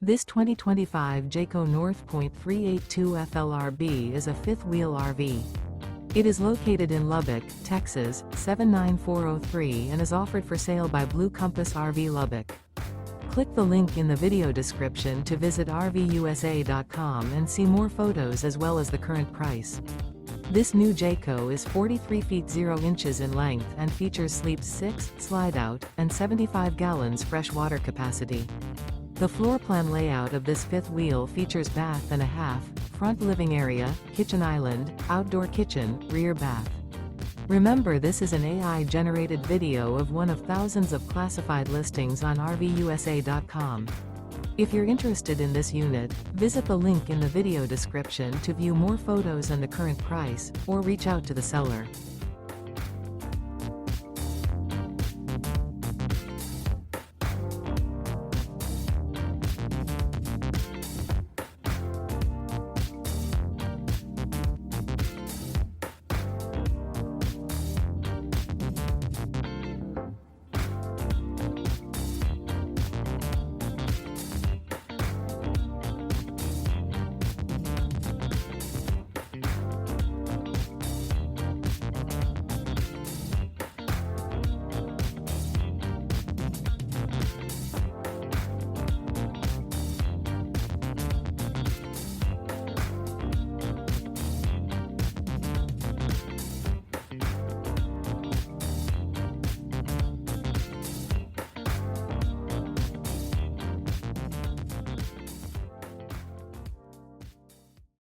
This 2025 Jayco North Point 382 FLRB is a fifth-wheel RV. It is located in Lubbock, Texas, 79403 and is offered for sale by Blue Compass RV Lubbock. Click the link in the video description to visit RVUSA.com and see more photos as well as the current price. This new Jayco is 43 feet 0 inches in length and features sleeps 6, slide-out, and 75 gallons fresh water capacity. The floor plan layout of this fifth wheel features bath and a half, front living area, kitchen island, outdoor kitchen, rear bath. Remember, this is an AI-generated video of one of thousands of classified listings on RVUSA.com. If you're interested in this unit, visit the link in the video description to view more photos and the current price, or reach out to the seller.